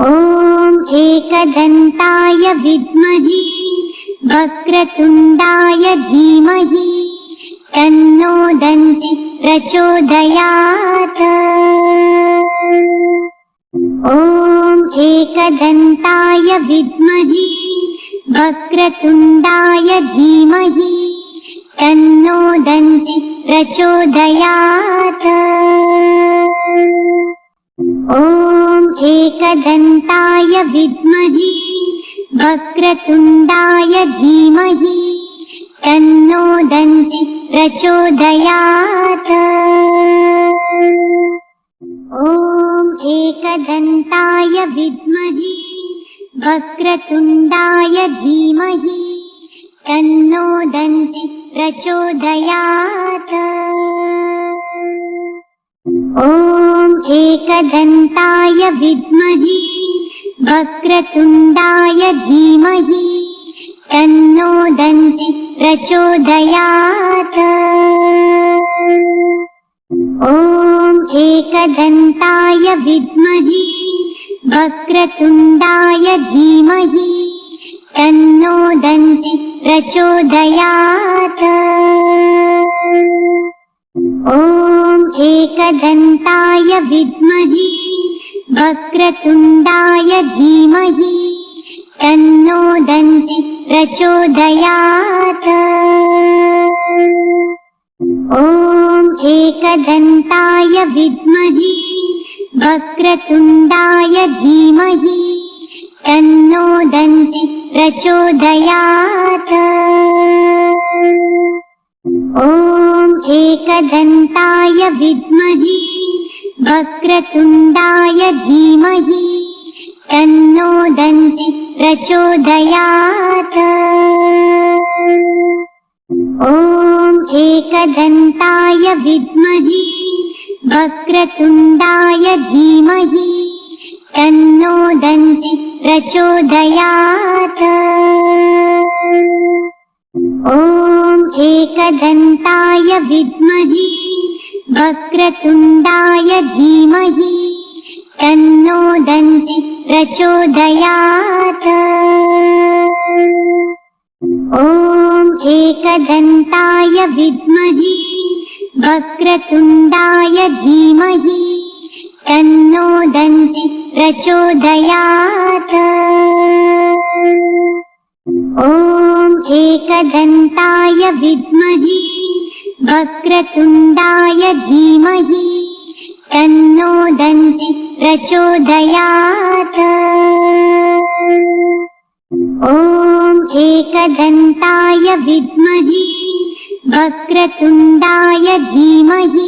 ॐ एकदन्ताय विद्महे वक्रतुण्डाय धीमहि तन्नो दन्ति प्रचोदयात्। ॐ एकदन्ताय विद्महे वक्रतुण्डाय धीमहि तन्नो दन्ति प्रचोदयात्। ॐ एकदन्ताय विद्महे वक्रतुण्डाय धीमहि तन्नो दन्ति प्रचोदयात्। ॐ एकदन्ताय विद्महे वक्रतुण्डाय धीमहि तन्नो दन्ति प्रचोदयात्। ॐ एकदन्ताय विद्महे वक्रतुण्डाय धीमहि तन्नो दन्ति प्रचोदयात्। ॐ एकदन्ताय विद्महे वक्रतुण्डाय धीमहि तन्नो दन्ति प्रचोदयात्। ॐ एकदन्ताय विद्महे वक्रतुण्डाय धीमहि तन्नो दन्ति प्रचोदयात्। ॐ एकदन्ताय विद्महे वक्रतुण्डाय धीमहि तन्नो दन्ति प्रचोदयात्। ॐ एकदन्ताय विद्महे वक्रतुण्डाय धीमहि तन्नो दन्ति प्रचोदयात्। ॐ एकदन्ताय विद्महे वक्रतुण्डाय धीमहि तन्नो दन्ति प्रचोदयात्। ॐ एकदन्ताय विद्महे वक्रतुण्डाय धीमहि तन्नो दन्ति प्रचोदयात्। ॐ एकदन्ताय विद्महे वक्रतुण्डाय धीमहि तन्नो दन्ति प्रचोदयात्। ॐ एकदन्ताय विद्महे वक्रतुण्डाय धीमहि तन्नो दन्ति प्रचोदयात्। ॐ एकदन्ताय विद्महे वक्रतुण्डाय धीमहि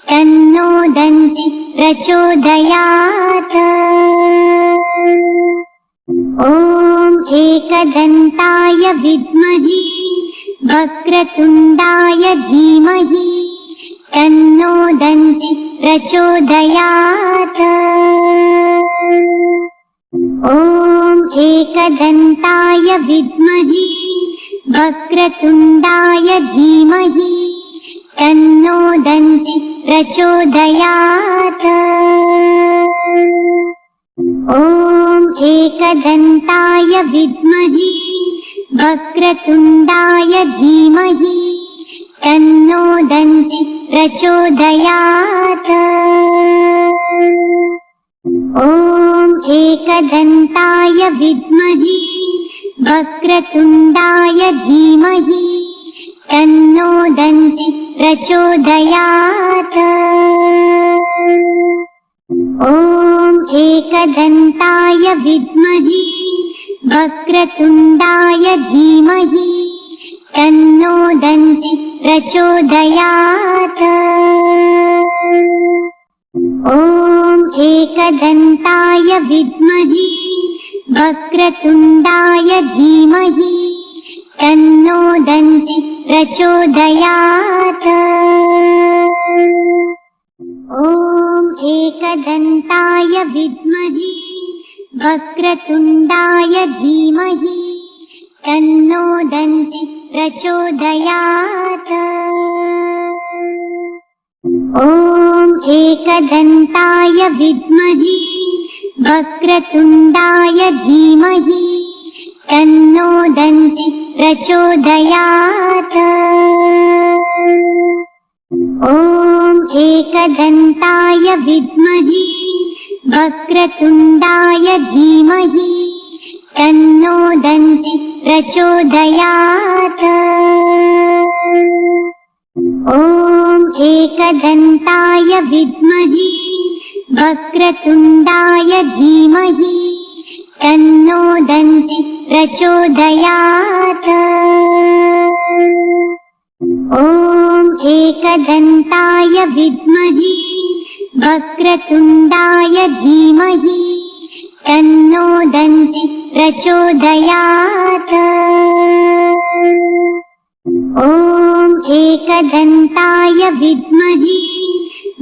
तन्नो दन्ति प्रचोदयात्। ॐ एकदन्ताय विद्महे वक्रतुण्डाय धीमहि तन्नो दन्ति प्रचोदयात्। ॐ एकदन्ताय विद्महे वक्रतुण्डाय धीमहि तन्नो दन्ति प्रचोदयात्। ॐ एकदन्ताय विद्महे वक्रतुण्डाय धीमहि तन्नो दन्ति प्रचोदयात्। ॐ एकदन्ताय विद्महे वक्रतुण्डाय धीमहि तन्नो दन्ति प्रचोदयात्। ॐ एकदन्ताय विद्महे वक्रतुण्डाय धीमहि तन्नो दन्ति प्रचोदयात्। ॐ एकदन्ताय विद्महे वक्रतुण्डाय धीमहि तन्नो दन्ति प्रचोदयात्। ॐ एकदन्ताय विद्महे वक्रतुण्डाय धीमहि तन्नो दन्ति प्रचोदयात्। ॐ एकदन्ताय विद्महे वक्रतुण्डाय धीमहि तन्नो दन्तिः प्रचोदयात्। ॐ एकदन्ताय विद्महे वक्रतुण्डाय धीमहि तन्नो दन्तिः प्रचोदयात्। ॐ एकदन्ताय विद्महे वक्रतुण्डाय धीमहि तन्नो दन्तिः प्रचोदयात्। ॐ एकदन्ताय विद्महे वक्रतुण्डाय धीमहि तन्नो दन्तिः प्रचोदयात्। ॐ एकदन्ताय विद्महे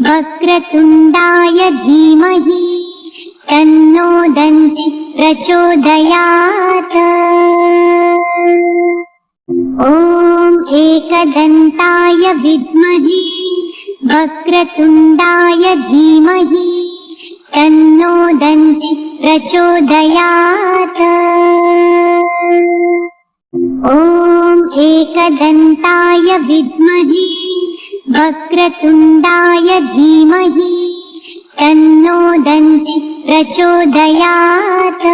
वक्रतुण्डाय धीमहि तन्नो दन्तिः प्रचोदयात्। ॐ एकदन्ताय विद्महे वक्रतुण्डाय धीमहि तन्नो दन्तिः प्रचोदयात्। ॐ एकदन्ताय विद्महे वक्रतुण्डाय धीमहि तन्नो दन्तिः प्रचोदयात्।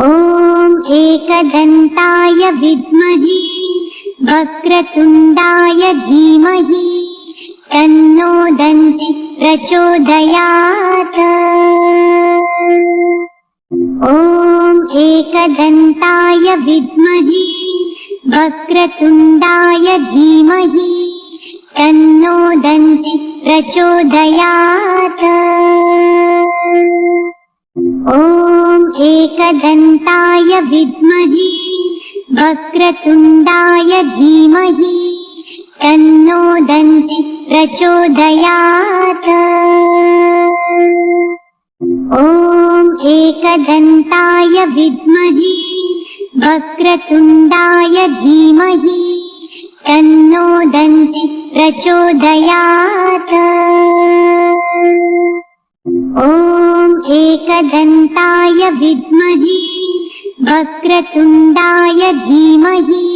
ॐ एकदन्ताय विद्महे वक्रतुण्डाय धीमहि तन्नो दन्तिः प्रचोदयात्। ॐ एकदन्ताय विद्महे वक्रतुण्डाय धीमहि तन्नो दन्तिः प्रचोदयात्। ॐ एकदन्ताय विद्महे वक्रतुण्डाय धीमहि तन्नो दन्तिः प्रचोदयात्। ॐ एकदन्ताय विद्महे वक्रतुण्डाय धीमहि तन्नो दन्तिः प्रचोदयात्। ॐ एकदन्ताय विद्महे वक्रतुण्डाय धीमहि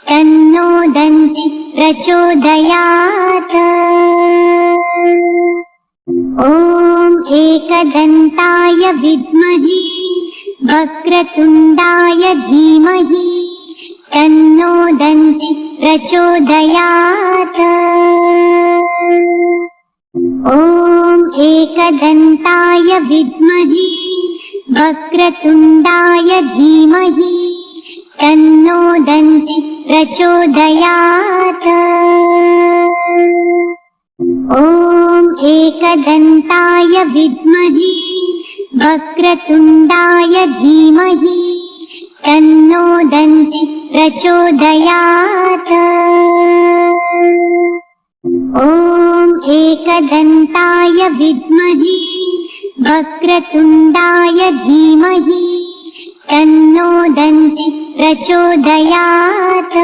तन्नो दन्तिः प्रचोदयात्। ॐ एकदन्ताय विद्महे वक्रतुण्डाय धीमहि तन्नो दन्तिः प्रचोदयात्। ॐ एकदन्ताय विद्महे वक्रतुण्डाय धीमहि तन्नो दन्तिः प्रचोदयात्। ॐ एकदन्ताय विद्महे वक्रतुण्डाय धीमहि तन्नो दन्तिः प्रचोदयात्। ॐ एकदन्ताय विद्महे वक्रतुण्डाय धीमहि तन्नो दन्तिः प्रचोदयात्।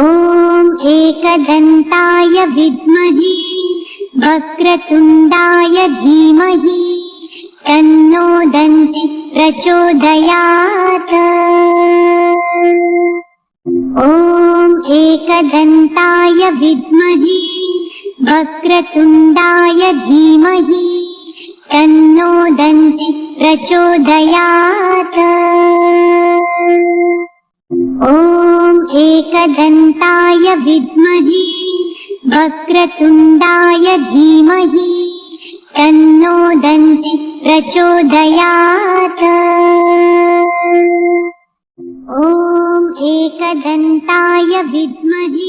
ॐ एकदन्ताय विद्महे वक्रतुण्डाय धीमहि तन्नो दन्तिः प्रचोदयात्। ॐ एकदन्ताय विद्महे वक्रतुण्डाय धीमहि तन्नो दन्तिः प्रचोदयात्। ॐ एकदन्ताय विद्महे वक्रतुण्डाय धीमहि तन्नो दन्तिः प्रचोदयात्। ॐ एकदन्ताय विद्महे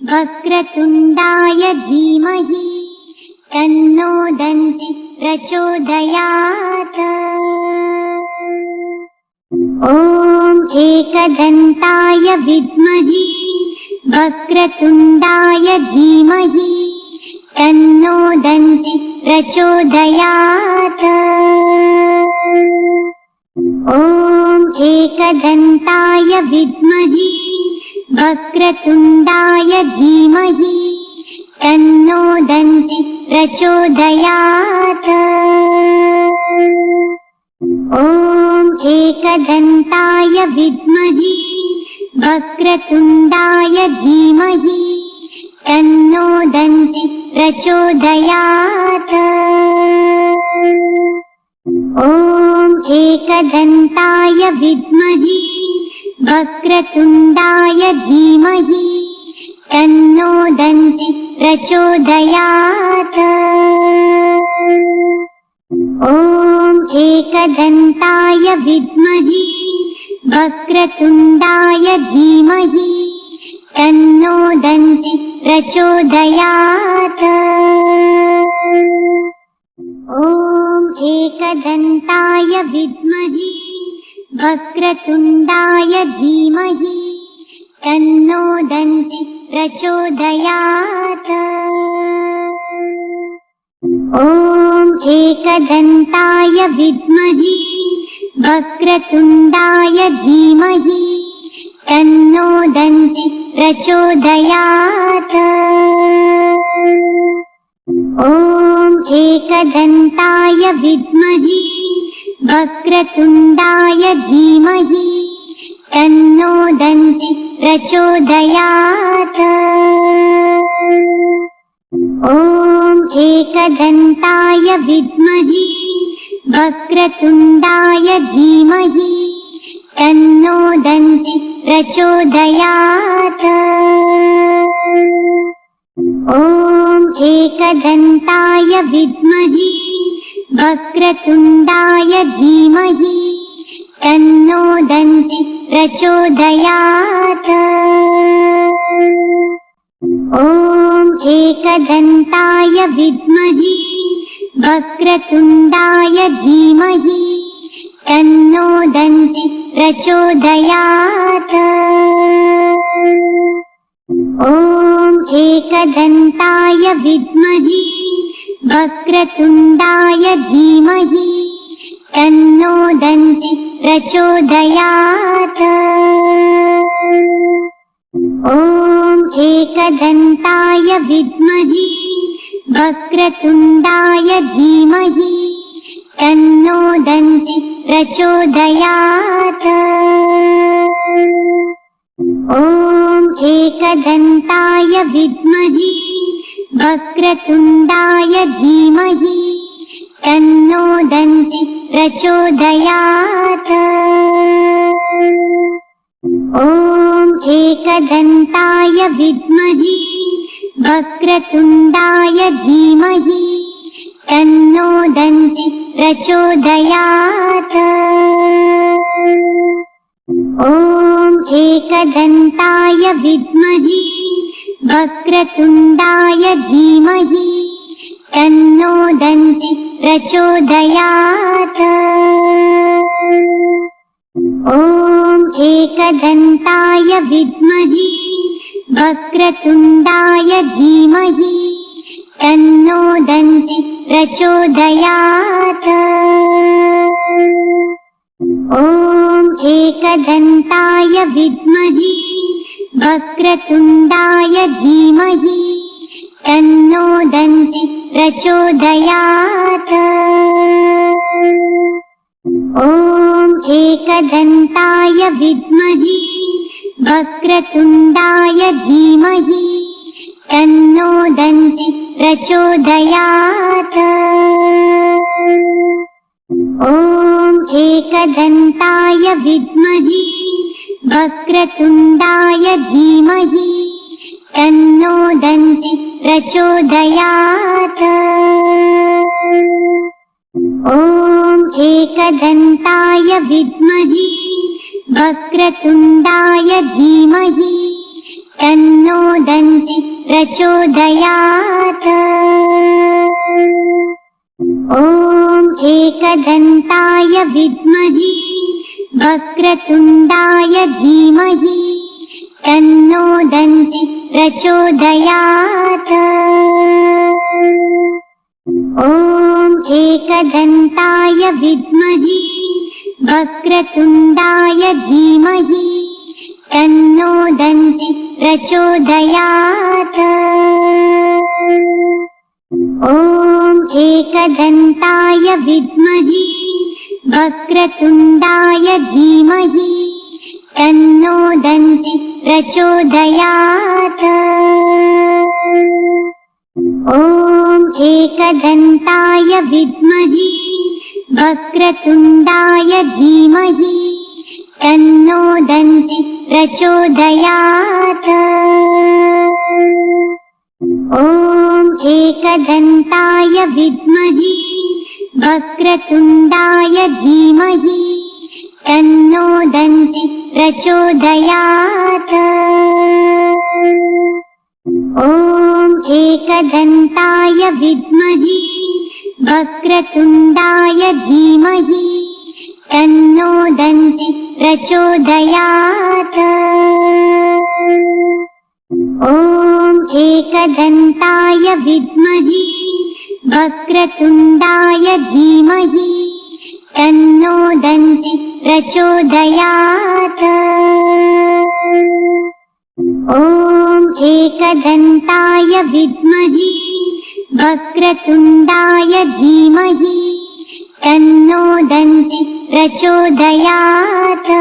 वक्रतुण्डाय धीमहि तन्नो दन्तिः प्रचोदयात्। ॐ एकदन्ताय विद्महे वक्रतुण्डाय धीमहि तन्नो दन्तिः प्रचोदयात्। ॐ एकदन्ताय विद्महे वक्रतुण्डाय धीमहि तन्नो दन्ति प्रचोदयात्। ॐ एकदन्ताय विद्महे वक्रतुण्डाय धीमहि तन्नो दन्ति प्रचोदयात्। ॐ एकदन्ताय विद्महे वक्रतुण्डाय धीमहि तन्नो दन्ति प्रचोदयात्। ॐ एकदन्ताय विद्महे वक्रतुण्डाय धीमहि तन्नो दन्ति प्रचोदयात्। ॐ एकदन्ताय विद्महे वक्रतुण्डाय धीमहि तन्नो दन्ति प्रचोदयात्। ॐ एकदन्ताय विद्महे वक्रतुण्डाय धीमहि तन्नो दन्ति प्रचोदयात्। ॐ एकदन्ताय विद्महे वक्रतुण्डाय धीमहि तन्नो दन्ति प्रचोदयात्। ॐ एकदन्ताय विद्महे वक्रतुण्डाय धीमहि तन्नो दन्ति प्रचोदयात्। ॐ एकदन्ताय विद्महे वक्रतुण्डाय धीमहि तन्नो दन्ति प्रचोदयात्। ॐ एकदन्ताय विद्महे वक्रतुण्डाय धीमहि तन्नो दन्ति प्रचोदयात्। ॐ एकदन्ताय विद्महे वक्रतुण्डाय धीमहि तन्नो दन्ति प्रचोदयात्। ॐ एकदन्ताय विद्महे वक्रतुण्डाय धीमहि तन्नो दन्ति प्रचोदयात्। ॐ एकदन्ताय विद्महे वक्रतुण्डाय धीमहि तन्नो दन्ति प्रचोदयात्। ॐ एकदन्ताय विद्महे वक्रतुण्डाय धीमहि तन्नो दन्ति प्रचोदयात्। ॐ एकदन्ताय विद्महे वक्रतुण्डाय धीमहि तन्नो दन्ति प्रचोदयात्। ॐ एकदन्ताय विद्महे वक्रतुण्डाय धीमहि तन्नो दन्ति प्रचोदयात्। ॐ एकदन्ताय विद्महे वक्रतुण्डाय धीमहि तन्नो दन्ति प्रचोदयात्। ॐ एकदन्ताय विद्महे वक्रतुण्डाय धीमहि तन्नो दन्ति प्रचोदयात्। ॐ एकदन्ताय विद्महे वक्रतुण्डाय धीमहि तन्नो दन्ति प्रचोदयात्। ॐ एकदन्ताय विद्महे वक्रतुण्डाय धीमहि तन्नो दन्ति प्रचोदयात्। ॐ एकदन्ताय विद्महे वक्रतुण्डाय धीमहि तन्नो दन्ति प्रचोदयात्। ॐ एकदन्ताय विद्महे वक्रतुण्डाय धीमहि तन्नो दन्ति प्रचोदयात्। एकदन्ताय विद्महे वक्रतुण्डाय धीमहि तन्नो दन्तिः प्रचोदयात्। ॐ एकदन्ताय विद्महे वक्रतुण्डाय धीमहि तन्नो दन्तिः प्रचोदयात्। ॐ एकदन्ताय विद्महे वक्रतुण्डाय धीमहि तन्नो दन्तिः प्रचोदयात्। ॐ एकदन्ताय विद्महे वक्रतुण्डाय धीमहि तन्नो दन्तिः प्रचोदयात्। ॐ एकदन्ताय विद्महे वक्रतुण्डाय धीमहि तन्नो दन्तिः प्रचोदयात्। ॐ एकदन्ताय विद्महे वक्रतुण्डाय धीमहि तन्नो दन्तिः प्रचोदयात्।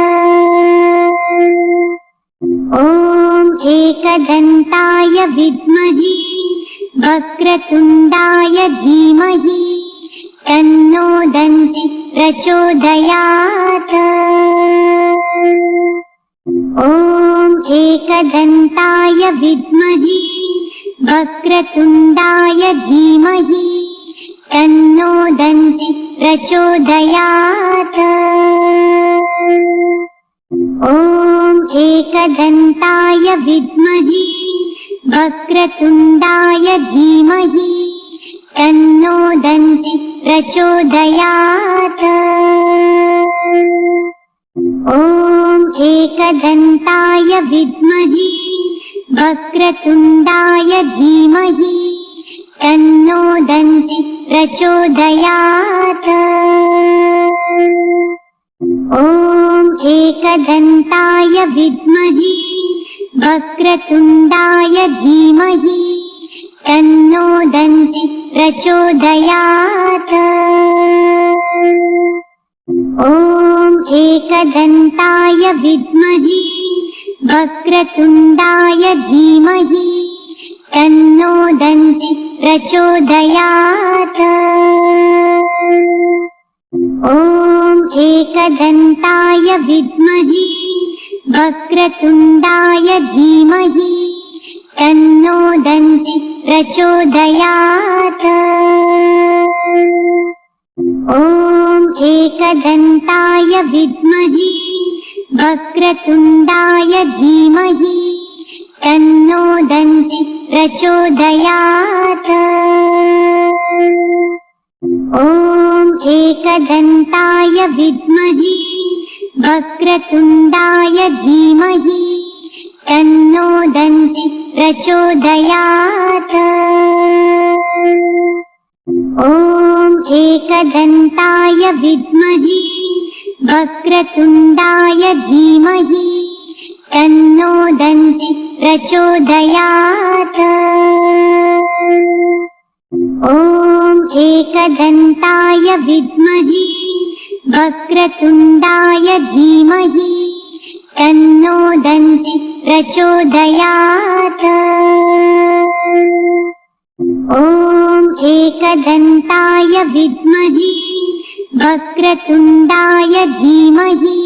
ॐ एकदन्ताय विद्महे वक्रतुण्डाय धीमहि तन्नो दन्तिः प्रचोदयात्। ॐ एकदन्ताय विद्महे वक्रतुण्डाय धीमहि तन्नो दन्तिः प्रचोदयात्। ॐ एकदन्ताय विद्महे वक्रतुण्डाय धीमहि तन्नो दन्तिः प्रचोदयात्। ॐ एकदन्ताय विद्महे वक्रतुण्डाय धीमहि तन्नो दन्तिः प्रचोदयात्। ॐ एकदन्ताय विद्महे वक्रतुण्डाय धीमहि तन्नो दन्तिः प्रचोदयात्। ॐ एकदन्ताय विद्महे वक्रतुण्डाय धीमहि तन्नो दन्तिः प्रचोदयात्। ॐ एकदन्ताय विद्महे वक्रतुण्डाय धीमहि तन्नो दन्तिः प्रचोदयात्। ॐ एकदन्ताय विद्महे वक्रतुण्डाय धीमहि तन्नो दन्तिः प्रचोदयात्। ॐ एकदन्ताय विद्महे वक्रतुण्डाय धीमहि तन्नो दन्तिः प्रचोदयात्। ॐ एकदन्ताय विद्महे वक्रतुण्डाय धीमहि तन्नो दन्तिः प्रचोदयात्। ॐ एकदन्ताय विद्महे वक्रतुण्डाय धीमहि तन्नो दन्तिः प्रचोदयात्। ॐ एकदन्ताय विद्महे वक्रतुण्डाय धीमहि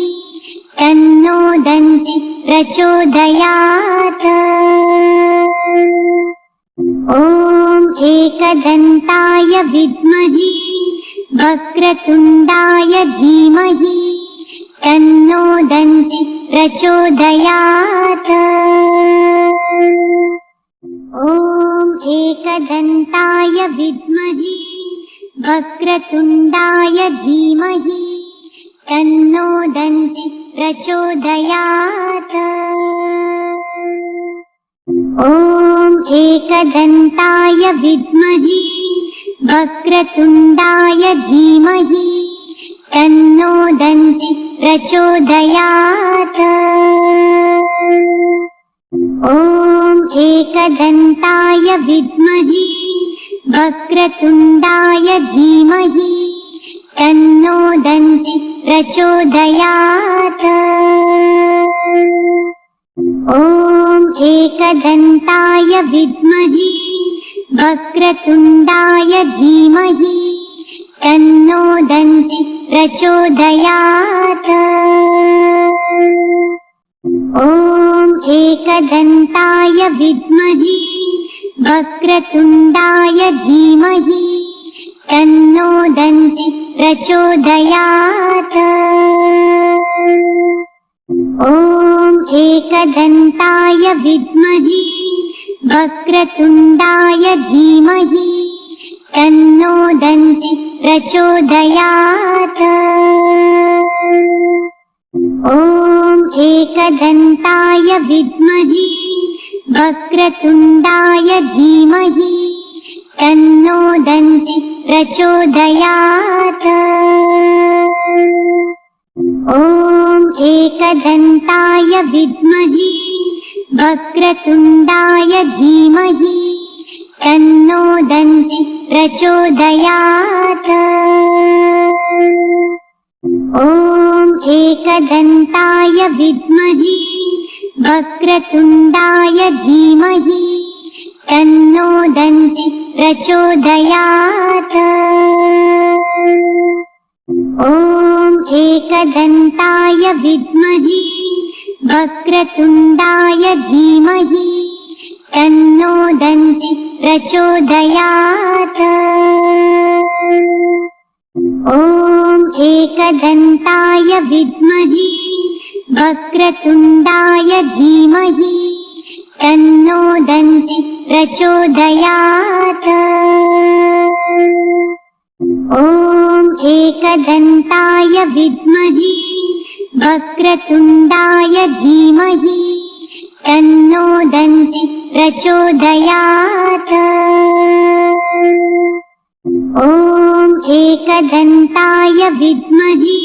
तन्नो दन्तिः प्रचोदयात्। ॐ एकदन्ताय विद्महे वक्रतुण्डाय धीमहि तन्नो दन्तिः प्रचोदयात्। ॐ एकदन्ताय विद्महे वक्रतुण्डाय धीमहि तन्नो दन्तिः प्रचोदयात्। ॐ एकदन्ताय विद्महे वक्रतुण्डाय धीमहि तन्नो दन्तिः प्रचोदयात्। ॐ एकदन्ताय विद्महे वक्रतुण्डाय धीमहि तन्नो दन्तिः प्रचोदयात्। ॐ एकदन्ताय विद्महे वक्रतुण्डाय धीमहि तन्नो दन्तिः प्रचोदयात्। ॐ एकदन्ताय विद्महे वक्रतुण्डाय धीमहि तन्नो दन्तिः प्रचोदयात्। ॐ एकदन्ताय विद्महे वक्रतुण्डाय धीमहि तन्नो दन्तिः प्रचोदयात्। ॐ एकदन्ताय विद्महे वक्रतुण्डाय धीमहि तन्नो दन्तिः प्रचोदयात्। ॐ एकदन्ताय विद्महे वक्रतुण्डाय धीमहि तन्नो दन्तिः प्रचोदयात्। ॐ एकदन्ताय विद्महे वक्रतुण्डाय धीमहि तन्नो दन्तिः प्रचोदयात्। ॐ एकदन्ताय विद्महे वक्रतुण्डाय धीमहि तन्नो दन्तिः प्रचोदयात्। ॐ एकदन्ताय विद्महे वक्रतुण्डाय धीमहि तन्नो दन्तिः प्रचोदयात्। ॐ एकदन्ताय विद्महे वक्रतुण्डाय धीमहि तन्नो दन्तिः प्रचोदयात्। ॐ एकदन्ताय विद्महे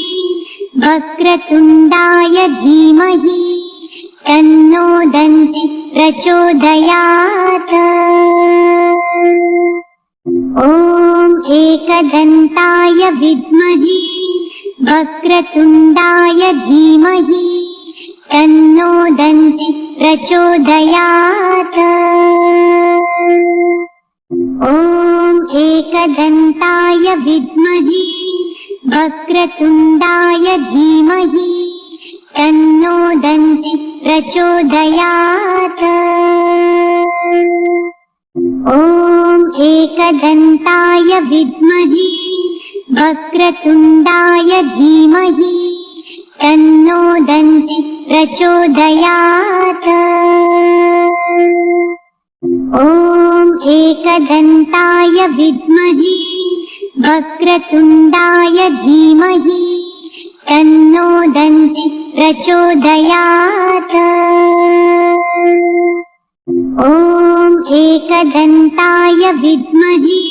वक्रतुण्डाय धीमहि तन्नो दन्तिः प्रचोदयात्। ॐ एकदन्ताय विद्महे वक्रतुण्डाय धीमहि तन्नो दन्तिः प्रचोदयात्। ॐ एकदन्ताय विद्महे वक्रतुण्डाय धीमहि तन्नो दन्तिः प्रचोदयात्। ॐ एकदन्ताय विद्महे वक्रतुण्डाय धीमहि तन्नो दन्तिः प्रचोदयात्। ॐ एकदन्ताय विद्महे वक्रतुण्डाय धीमहि तन्नो दन्तिः प्रचोदयात्। ॐ एकदन्ताय विद्महे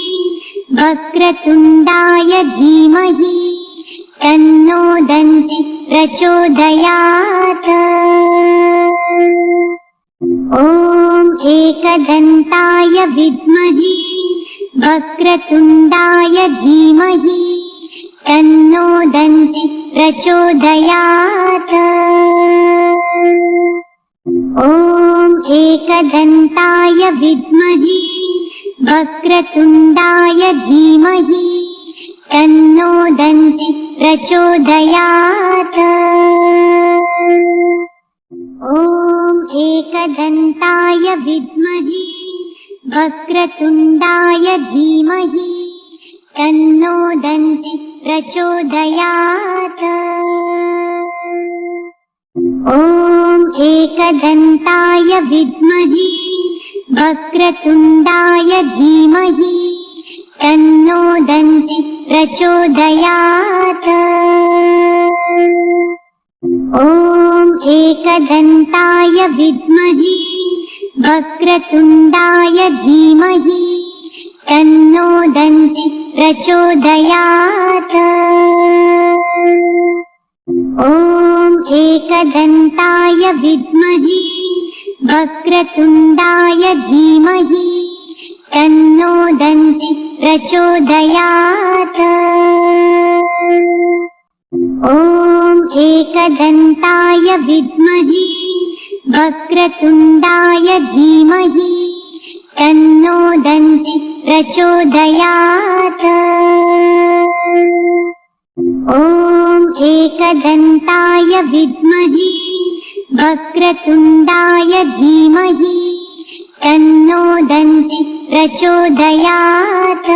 वक्रतुण्डाय धीमहि तन्नो दन्तिः प्रचोदयात्। ॐ एकदन्ताय विद्महे वक्रतुण्डाय धीमहि तन्नो दन्तिः प्रचोदयात्। ॐ एकदन्ताय विद्महे वक्रतुण्डाय धीमहि तन्नो दन्तिः प्रचोदयात्। ॐ एकदन्ताय विद्महे वक्रतुण्डाय धीमहि तन्नो दन्तिः प्रचोदयात्। ॐ एकदन्ताय विद्महे वक्रतुण्डाय धीमहि तन्नो दन्तिः प्रचोदयात्। ॐ एकदन्ताय विद्महे वक्रतुण्डाय धीमहि तन्नो दन्तिः प्रचोदयात्। ॐ एकदन्ताय विद्महे वक्रतुण्डाय धीमहि तन्नो दन्ति प्रचोदयात्। ॐ एकदन्ताय विद्महे वक्रतुण्डाय धीमहि तन्नो दन्ति प्रचोदयात्। ॐ एकदन्ताय विद्महे वक्रतुण्डाय धीमहि तन्नो दन्ति प्रचोदयात्।